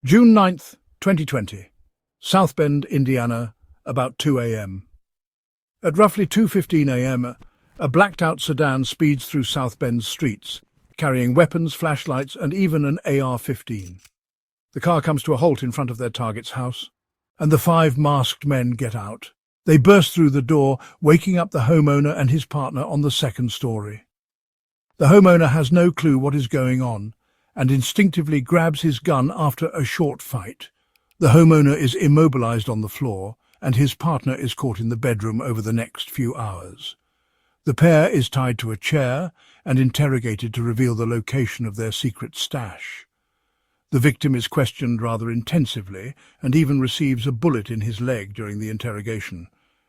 June 9th, 2020. South Bend, Indiana, about 2 a.m. At roughly 2:15 a.m., a blacked-out sedan speeds through South Bend's streets, carrying weapons, flashlights, and even an AR-15. The car comes to a halt in front of their target's house, and the 5 masked men get out. They burst through the door, waking up the homeowner and his partner on the second story. The homeowner has no clue what is going on, and instinctively grabs his gun after a short fight. The homeowner is immobilized on the floor, and his partner is caught in the bedroom over the next few hours. The pair is tied to a chair and interrogated to reveal the location of their secret stash. The victim is questioned rather intensively and even receives a bullet in his leg during the interrogation.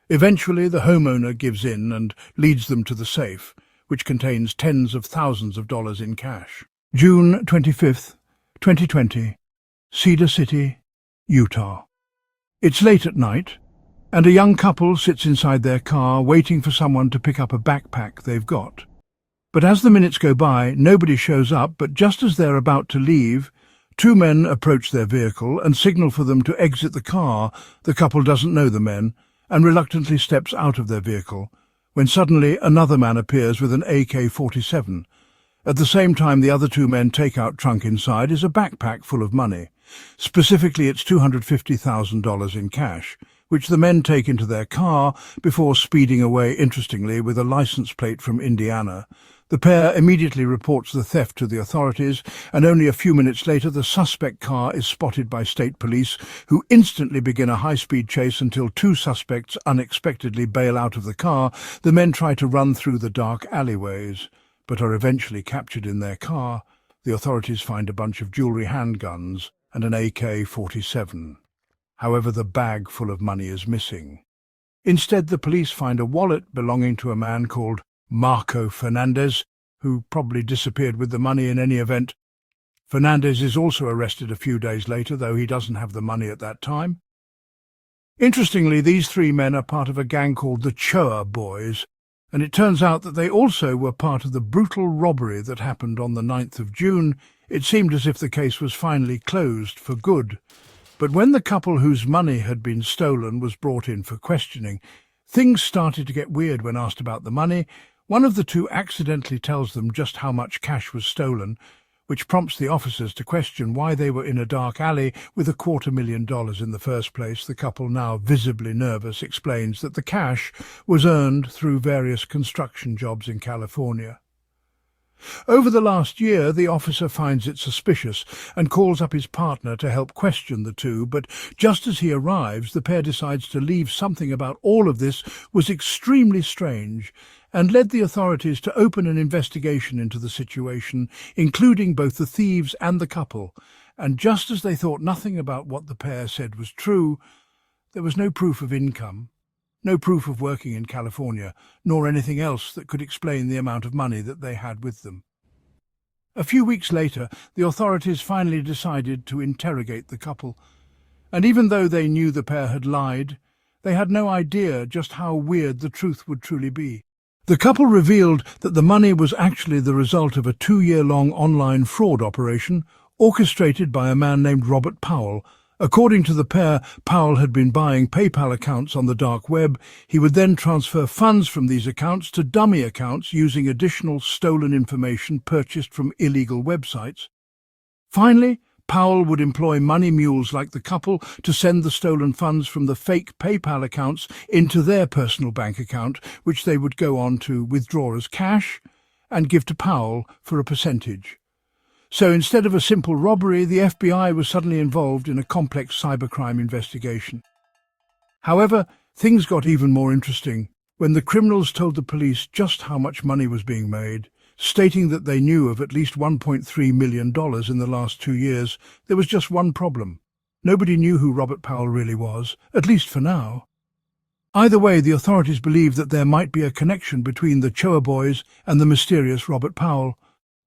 Eventually, the homeowner gives in and leads them to the safe, which contains tens of thousands of dollars in cash. June 25th, 2020, Cedar City, Utah. It's late at night, and a young couple sits inside their car waiting for someone to pick up a backpack they've got. But as the minutes go by, nobody shows up, but just as they're about to leave, 2 men approach their vehicle and signal for them to exit the car. The couple doesn't know the men and reluctantly steps out of their vehicle, when suddenly another man appears with an AK-47. At the same time, the other 2 men take out trunk inside is a backpack full of money. Specifically, it's $250,000 in cash, which the men take into their car before speeding away, interestingly, with a license plate from Indiana. The pair immediately reports the theft to the authorities, and only a few minutes later the suspect car is spotted by state police, who instantly begin a high-speed chase until 2 suspects unexpectedly bail out of the car. The men try to run through the dark alleyways, but are eventually captured in their car. The authorities find a bunch of jewelry, handguns, and an AK-47. However, the bag full of money is missing. Instead, the police find a wallet belonging to a man called Marco Fernandez, who probably disappeared with the money in any event. Fernandez is also arrested a few days later, though he doesn't have the money at that time. Interestingly, these 3 men are part of a gang called the Choa Boys, and it turns out that they also were part of the brutal robbery that happened on the 9th of June. It seemed as if the case was finally closed for good. But when the couple whose money had been stolen was brought in for questioning, things started to get weird. When asked about the money, one of the 2 accidentally tells them just how much cash was stolen, which prompts the officers to question why they were in a dark alley with $250,000 in the first place. The couple, now visibly nervous, explains that the cash was earned through various construction jobs in California. Over the last year, the officer finds it suspicious and calls up his partner to help question the 2, but just as he arrives, the pair decides to leave. Something about all of this was extremely strange and led the authorities to open an investigation into the situation, including both the thieves and the couple. And just as they thought nothing about what the pair said was true, there was no proof of income, no proof of working in California, nor anything else that could explain the amount of money that they had with them. A few weeks later, the authorities finally decided to interrogate the couple, and even though they knew the pair had lied, they had no idea just how weird the truth would truly be. The couple revealed that the money was actually the result of a 2-year-long online fraud operation orchestrated by a man named Robert Powell. According to the pair, Powell had been buying PayPal accounts on the dark web. He would then transfer funds from these accounts to dummy accounts using additional stolen information purchased from illegal websites. Finally, Powell would employ money mules like the couple to send the stolen funds from the fake PayPal accounts into their personal bank account, which they would go on to withdraw as cash and give to Powell for a percentage. So instead of a simple robbery, the FBI was suddenly involved in a complex cybercrime investigation. However, things got even more interesting when the criminals told the police just how much money was being made. Stating that they knew of at least $1.3 million in the last 2 years. There was just one problem. Nobody knew who Robert Powell really was, at least for now. Either way, the authorities believed that there might be a connection between the Choa Boys and the mysterious Robert Powell.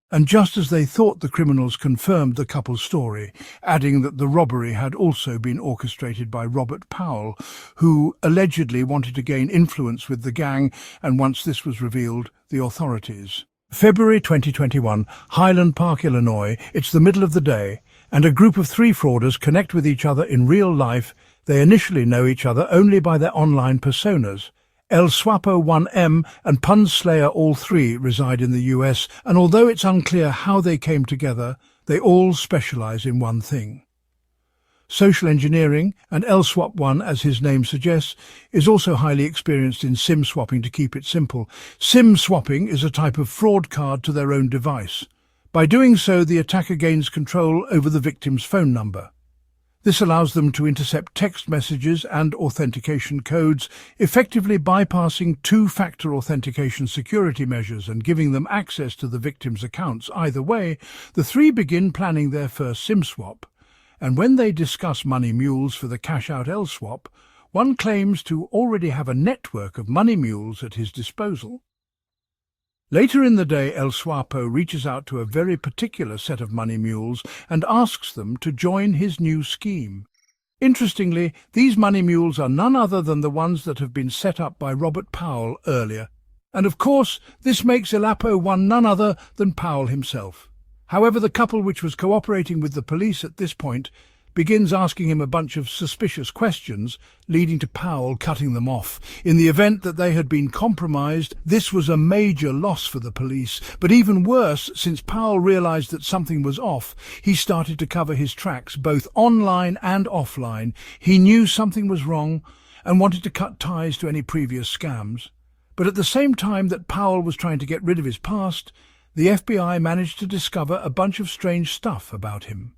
And just as they thought, the criminals confirmed the couple's story, adding that the robbery had also been orchestrated by Robert Powell, who allegedly wanted to gain influence with the gang, and once this was revealed, the authorities. February 2021, Highland Park, Illinois. It's the middle of the day, and a group of three frauders connect with each other in real life. They initially know each other only by their online personas. El Swapo 1M and Pun Slayer, all three, reside in the US, and although it's unclear how they came together, they all specialize in one thing. Social engineering, and LSwap1, as his name suggests, is also highly experienced in SIM swapping. To keep it simple, SIM swapping is a type of fraud card to their own device. By doing so, the attacker gains control over the victim's phone number. This allows them to intercept text messages and authentication codes, effectively bypassing two-factor authentication security measures and giving them access to the victim's accounts. Either way, the three begin planning their first SIM swap. And when they discuss money mules for the cash-out LSwap, one claims to already have a network of money mules at his disposal. Later in the day, El Swapo reaches out to a very particular set of money mules and asks them to join his new scheme. Interestingly, these money mules are none other than the ones that have been set up by Robert Powell earlier. And of course, this makes Elapo one none other than Powell himself. However, the couple, which was cooperating with the police at this point, begins asking him a bunch of suspicious questions, leading to Powell cutting them off. In the event that they had been compromised, this was a major loss for the police. But even worse, since Powell realized that something was off, he started to cover his tracks, both online and offline. He knew something was wrong and wanted to cut ties to any previous scams. But at the same time that Powell was trying to get rid of his past, the FBI managed to discover a bunch of strange stuff about him.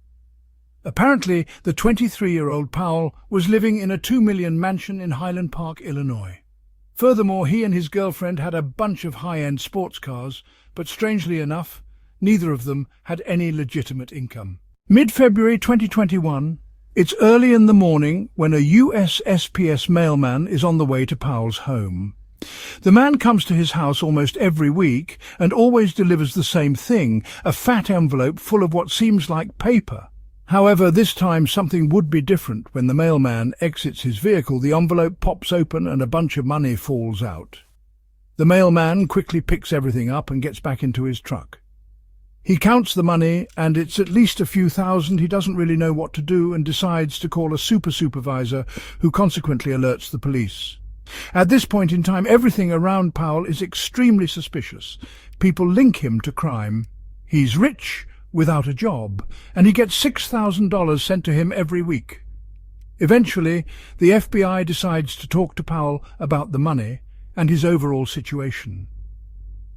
Apparently, the 23-year-old Powell was living in a $2 million mansion in Highland Park, Illinois. Furthermore, he and his girlfriend had a bunch of high-end sports cars, but strangely enough, neither of them had any legitimate income. Mid-February 2021, it's early in the morning when a USPS mailman is on the way to Powell's home. The man comes to his house almost every week and always delivers the same thing, a fat envelope full of what seems like paper. However, this time something would be different. When the mailman exits his vehicle, the envelope pops open and a bunch of money falls out. The mailman quickly picks everything up and gets back into his truck. He counts the money, and it's at least a few thousand. He doesn't really know what to do and decides to call a supervisor, who consequently alerts the police. At this point in time, everything around Powell is extremely suspicious. People link him to crime. He's rich, without a job, and he gets $6,000 sent to him every week. Eventually, the FBI decides to talk to Powell about the money and his overall situation.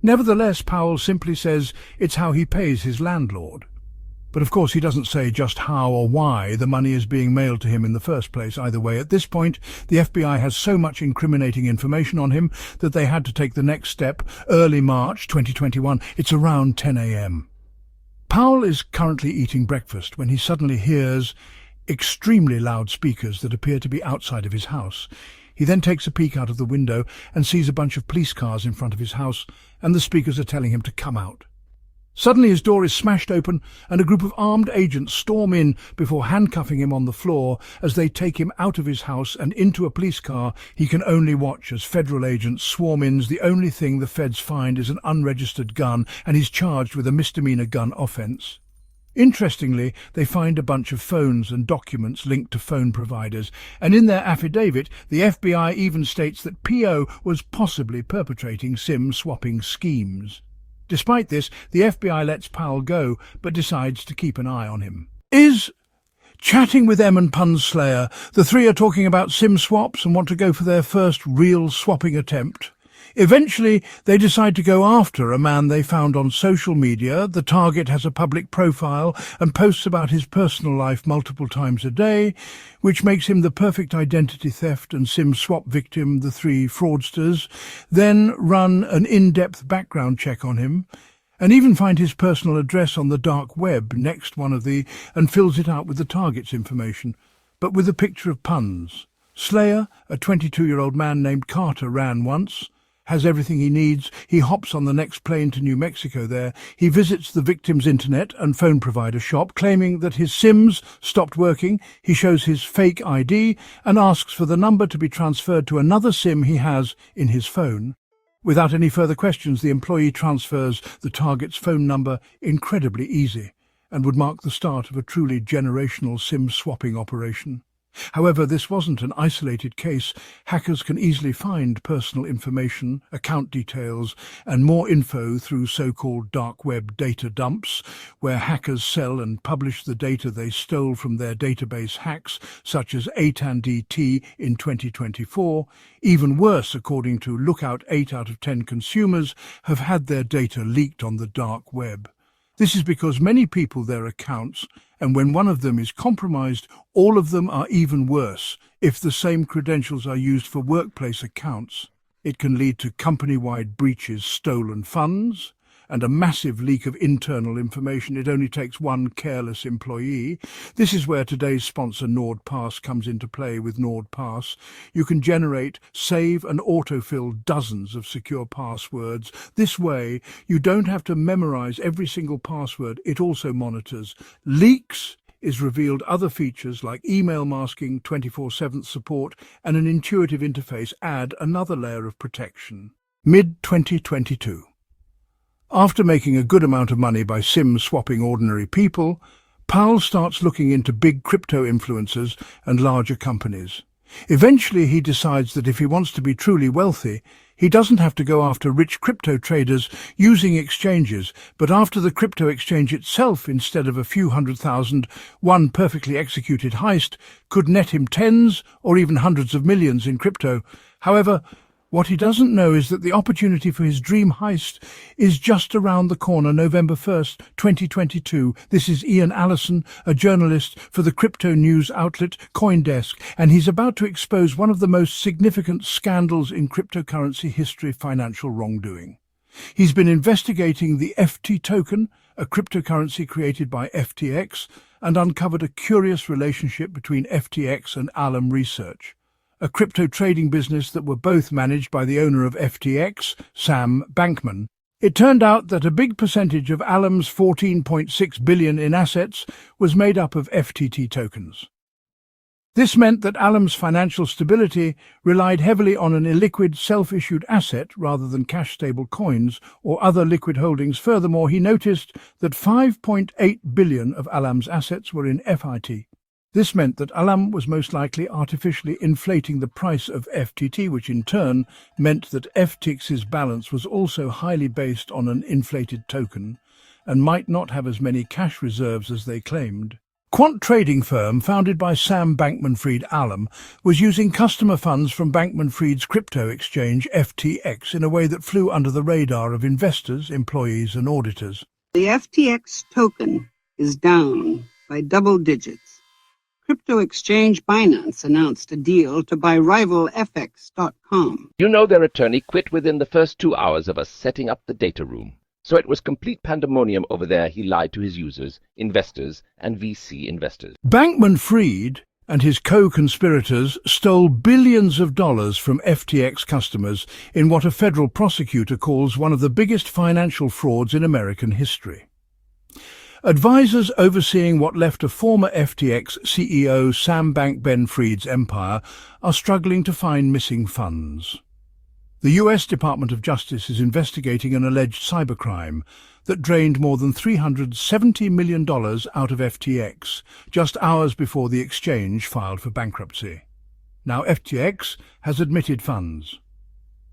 Nevertheless, Powell simply says it's how he pays his landlord. But of course he doesn't say just how or why the money is being mailed to him in the first place. Either way, at this point, the FBI has so much incriminating information on him that they had to take the next step. Early March 2021, it's around 10 a.m. Powell is currently eating breakfast when he suddenly hears extremely loud speakers that appear to be outside of his house. He then takes a peek out of the window and sees a bunch of police cars in front of his house, and the speakers are telling him to come out. Suddenly his door is smashed open and a group of armed agents storm in before handcuffing him on the floor. As they take him out of his house and into a police car, he can only watch as federal agents swarm in. The only thing the feds find is an unregistered gun, and he's charged with a misdemeanor gun offense. Interestingly, they find a bunch of phones and documents linked to phone providers, and in their affidavit, the FBI even states that PO was possibly perpetrating SIM swapping schemes. Despite this, the FBI lets Powell go, but decides to keep an eye on him. Chatting with M and Pun Slayer, the three are talking about SIM swaps and want to go for their first real swapping attempt. Eventually, they decide to go after a man they found on social media. The target has a public profile and posts about his personal life multiple times a day, which makes him the perfect identity theft and SIM swap victim. The three fraudsters then run an in-depth background check on him and even find his personal address on the dark web next and fills it out with the target's information, but with a picture of puns. Slayer, a 22-year-old man named Carter, ran once, has everything he needs. He hops on the next plane to New Mexico there. He visits the victim's internet and phone provider shop, claiming that his SIMs stopped working. He shows his fake ID and asks for the number to be transferred to another SIM he has in his phone. Without any further questions, the employee transfers the target's phone number. Incredibly easy. and would mark the start of a truly generational SIM swapping operation. However, this wasn't an isolated case. Hackers can easily find personal information, account details, and more info through so-called dark web data dumps, where hackers sell and publish the data they stole from their database hacks, such as AT&T in 2024. Even worse, according to Lookout, 8 out of 10 consumers have had their data leaked on the dark web. This is because many people their accounts, and when one of them is compromised, all of them are even worse. If the same credentials are used for workplace accounts, it can lead to company-wide breaches, stolen funds, and a massive leak of internal information. It only takes one careless employee. This is where today's sponsor NordPass comes into play. With NordPass, you can generate, save and autofill dozens of secure passwords. This way, you don't have to memorize every single password. It also monitors leaks, is revealed other features like email masking, 24/7 support, and an intuitive interface add another layer of protection. Mid-2022. After making a good amount of money by SIM swapping ordinary people, Powell starts looking into big crypto influencers and larger companies. Eventually, he decides that if he wants to be truly wealthy, he doesn't have to go after rich crypto traders using exchanges, but after the crypto exchange itself. Instead of a few $100,000, one perfectly executed heist could net him tens or even hundreds of millions in crypto. However, what he doesn't know is that the opportunity for his dream heist is just around the corner. November 1st, 2022. This is Ian Allison, a journalist for the crypto news outlet CoinDesk, and he's about to expose one of the most significant scandals in cryptocurrency history: financial wrongdoing. He's been investigating the FT token, a cryptocurrency created by FTX, and uncovered a curious relationship between FTX and Alum Research, a crypto trading business that were both managed by the owner of FTX, Sam Bankman. It turned out that a big percentage of Alum's $14.6 billion in assets was made up of FTT tokens. This meant that Alum's financial stability relied heavily on an illiquid, self-issued asset rather than cash-stable coins or other liquid holdings. Furthermore, he noticed that $5.8 billion of Alum's assets were in FIT. This meant that Alum was most likely artificially inflating the price of FTT, which in turn meant that FTX's balance was also highly based on an inflated token and might not have as many cash reserves as they claimed. Quant trading firm founded by Sam Bankman-Fried, Alum was using customer funds from Bankman-Fried's crypto exchange FTX in a way that flew under the radar of investors, employees and auditors. The FTX token is down by double digits. Crypto exchange Binance announced a deal to buy rival FX.com. You know their attorney quit within the first 2 hours of us setting up the data room. So it was complete pandemonium over there. He lied to his users, investors, and VC investors. Bankman-Fried and his co-conspirators stole billions of dollars from FTX customers in what a federal prosecutor calls one of the biggest financial frauds in American history. Advisors overseeing what left a former FTX CEO Sam Bankman-Fried's empire are struggling to find missing funds. The U.S. Department of Justice is investigating an alleged cybercrime that drained more than $370 million out of FTX just hours before the exchange filed for bankruptcy. Now FTX has admitted funds.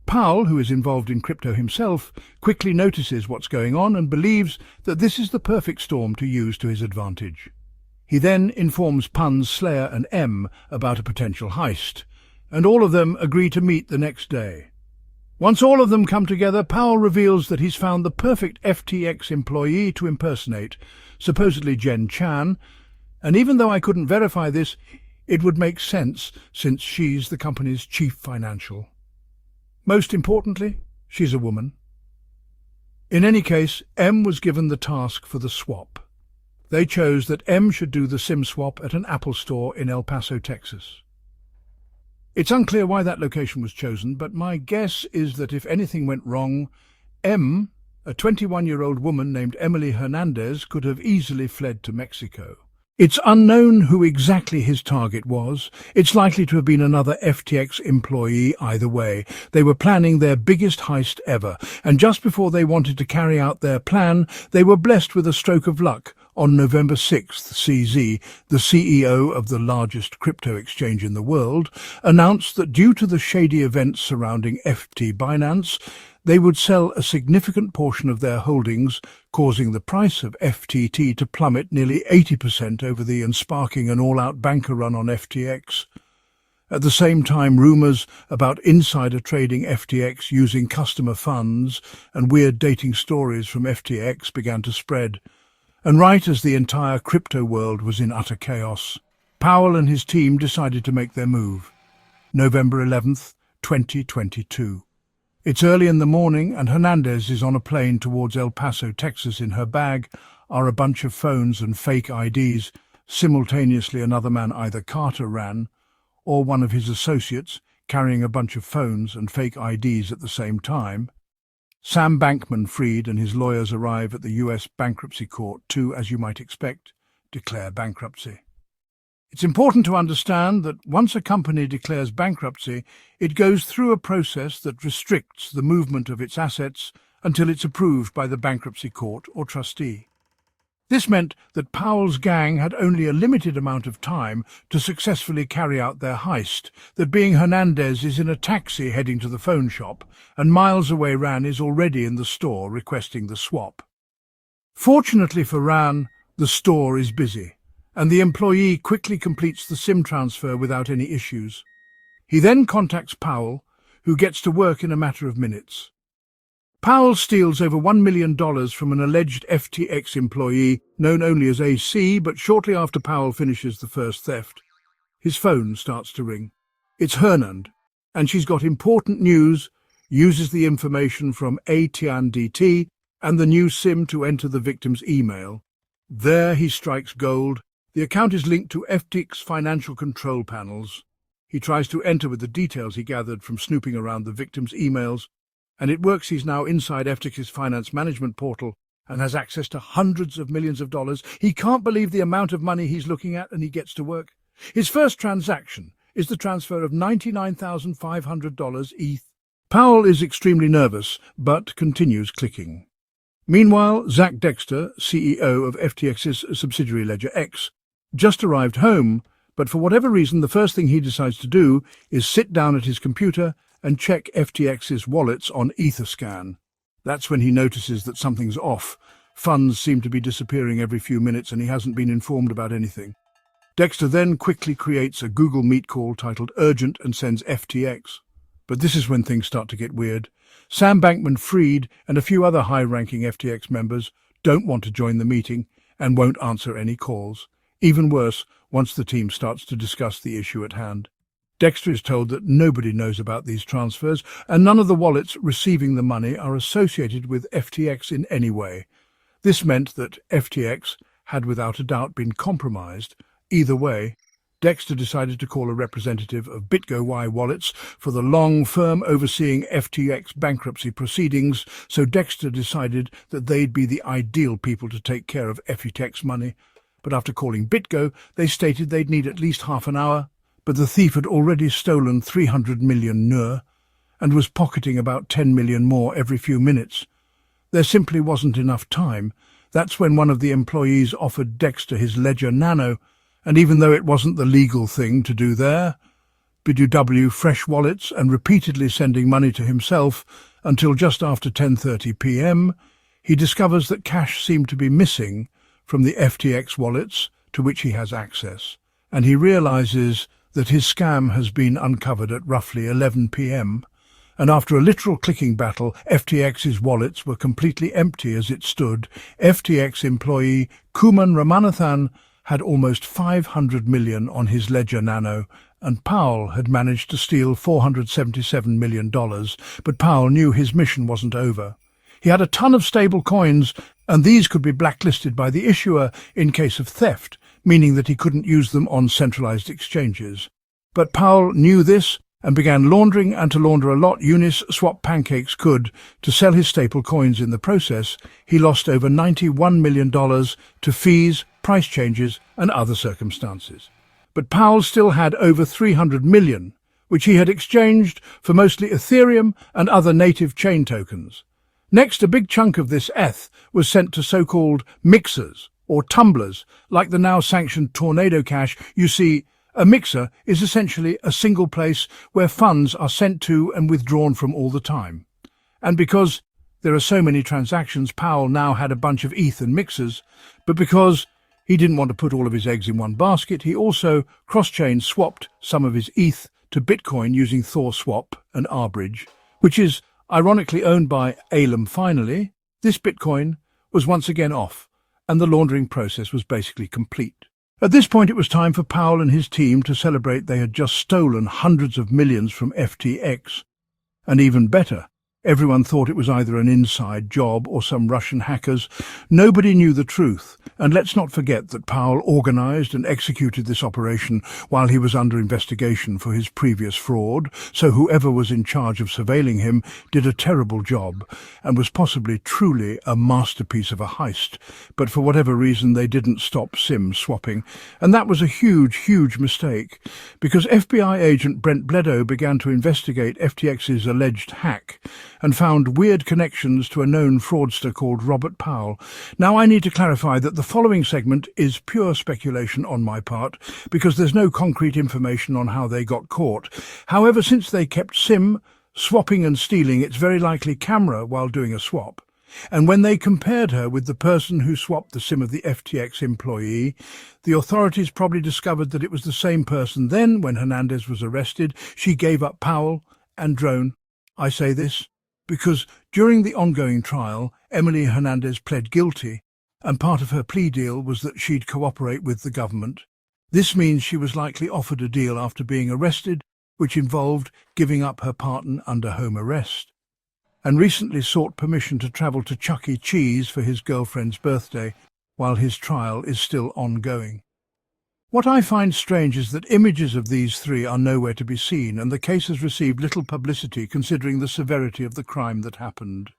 Powell, who is involved in crypto himself, quickly notices what's going on and believes that this is the perfect storm to use to his advantage. He then informs Punz, Slayer and M about a potential heist, and all of them agree to meet the next day. Once all of them come together, Powell reveals that he's found the perfect FTX employee to impersonate, supposedly Jen Chan, and even though I couldn't verify this, it would make sense since she's the company's chief financial. Most importantly, she's a woman. In any case, M was given the task for the swap. They chose that M should do the SIM swap at an Apple store in El Paso, Texas. It's unclear why that location was chosen, but my guess is that if anything went wrong, M, a 21-year-old woman named Emily Hernandez, could have easily fled to Mexico. It's unknown who exactly his target was. It's likely to have been another FTX employee either way. They were planning their biggest heist ever, and just before they wanted to carry out their plan, they were blessed with a stroke of luck. On November 6th, CZ, the CEO of the largest crypto exchange in the world, announced that due to the shady events surrounding Binance, they would sell a significant portion of their holdings, causing the price of FTT to plummet nearly 80% over and sparking an all-out banker run on FTX. At the same time, rumours about insider trading FTX using customer funds and weird dating stories from FTX began to spread. And right as the entire crypto world was in utter chaos, Powell and his team decided to make their move. November 11th, 2022. It's early in the morning and Hernandez is on a plane towards El Paso, Texas. In her bag are a bunch of phones and fake IDs. Simultaneously, another man, either Carter ran, or one of his associates, carrying a bunch of phones and fake IDs at the same time. Sam Bankman-Fried and his lawyers arrive at the U.S. Bankruptcy Court to, as you might expect, declare bankruptcy. It's important to understand that once a company declares bankruptcy, it goes through a process that restricts the movement of its assets until it's approved by the bankruptcy court or trustee. This meant that Powell's gang had only a limited amount of time to successfully carry out their heist, that being Hernandez is in a taxi heading to the phone shop, and miles away Ran is already in the store requesting the swap. Fortunately for Ran, the store is busy, and the employee quickly completes the SIM transfer without any issues. He then contacts Powell, who gets to work in a matter of minutes. Powell steals over $1 million from an alleged FTX employee known only as AC, but shortly after Powell finishes the first theft, his phone starts to ring. It's Hernand, and she's got important news, uses the information from AT&T and the new SIM to enter the victim's email. There he strikes gold. The account is linked to FTX financial control panels. He tries to enter with the details he gathered from snooping around the victim's emails, and it works. He's now inside FTX's finance management portal and has access to hundreds of millions of dollars. He can't believe the amount of money he's looking at, and he gets to work. His first transaction is the transfer of $99,500 ETH. Powell is extremely nervous, but continues clicking. Meanwhile, Zach Dexter, CEO of FTX's subsidiary Ledger X, just arrived home, but for whatever reason, the first thing he decides to do is sit down at his computer and check FTX's wallets on Etherscan. That's when he notices that something's off. Funds seem to be disappearing every few minutes, and he hasn't been informed about anything. Dexter then quickly creates a Google Meet call titled Urgent and sends FTX. But this is when things start to get weird. Sam Bankman-Fried and a few other high-ranking FTX members don't want to join the meeting and won't answer any calls. Even worse, once the team starts to discuss the issue at hand. Dexter is told that nobody knows about these transfers, and none of the wallets receiving the money are associated with FTX in any way. This meant that FTX had without a doubt been compromised. Either way, Dexter decided to call a representative of BitGo Wallets for the long firm overseeing FTX bankruptcy proceedings, so Dexter decided that they'd be the ideal people to take care of FTX money. But after calling BitGo, they stated they'd need at least half an hour. But the thief had already stolen 300 million NUR and was pocketing about 10 million more every few minutes. There simply wasn't enough time. That's when one of the employees offered Dexter his Ledger Nano, and even though it wasn't the legal thing to do there, BitGo fresh wallets and repeatedly sending money to himself until just after 10:30 p.m., he discovers that cash seemed to be missing from the FTX wallets to which he has access, and he realizes that his scam has been uncovered at roughly 11 p.m., and after a literal clicking battle, FTX's wallets were completely empty as it stood. FTX employee Kuman Ramanathan had almost 500 million on his Ledger Nano, and Powell had managed to steal $477 million, but Powell knew his mission wasn't over. He had a ton of stable coins, and these could be blacklisted by the issuer in case of theft, meaning that he couldn't use them on centralized exchanges. But Powell knew this and began laundering, and to launder a lot Uniswap pancakes could. To sell his staple coins in the process, he lost over $91 million to fees, price changes, and other circumstances. But Powell still had over 300 million, which he had exchanged for mostly Ethereum and other native chain tokens. Next, a big chunk of this ETH was sent to so-called mixers, or tumblers, like the now-sanctioned Tornado Cash. You see, a mixer is essentially a single place where funds are sent to and withdrawn from all the time. And because there are so many transactions, Powell now had a bunch of ETH and mixers, but because he didn't want to put all of his eggs in one basket, he also cross-chain swapped some of his ETH to Bitcoin using Thor Swap and ROBBERY, which is ironically owned by Alum. Finally, this Bitcoin was once again off, and the laundering process was basically complete. At this point, it was time for Powell and his team to celebrate they had just stolen hundreds of millions from FTX. And even better, everyone thought it was either an inside job or some Russian hackers. Nobody knew the truth. And let's not forget that Powell organized and executed this operation while he was under investigation for his previous fraud, so whoever was in charge of surveilling him did a terrible job and was possibly truly a masterpiece of a heist. But for whatever reason, they didn't stop SIM swapping. And that was a huge mistake, because FBI agent Brent Bledo began to investigate FTX's alleged hack and found weird connections to a known fraudster called Robert Powell. Now, I need to clarify that the following segment is pure speculation on my part, because there's no concrete information on how they got caught. However, since they kept SIM swapping and stealing, it's very likely camera while doing a swap. And when they compared her with the person who swapped the SIM of the FTX employee, the authorities probably discovered that it was the same person. Then, when Hernandez was arrested, she gave up Powell and drone. I say this because during the ongoing trial, Emily Hernandez pled guilty, and part of her plea deal was that she'd cooperate with the government. This means she was likely offered a deal after being arrested, which involved giving up her partner under home arrest, and recently sought permission to travel to Chuck E. Cheese for his girlfriend's birthday, while his trial is still ongoing. What I find strange is that images of these three are nowhere to be seen, and the case has received little publicity considering the severity of the crime that happened.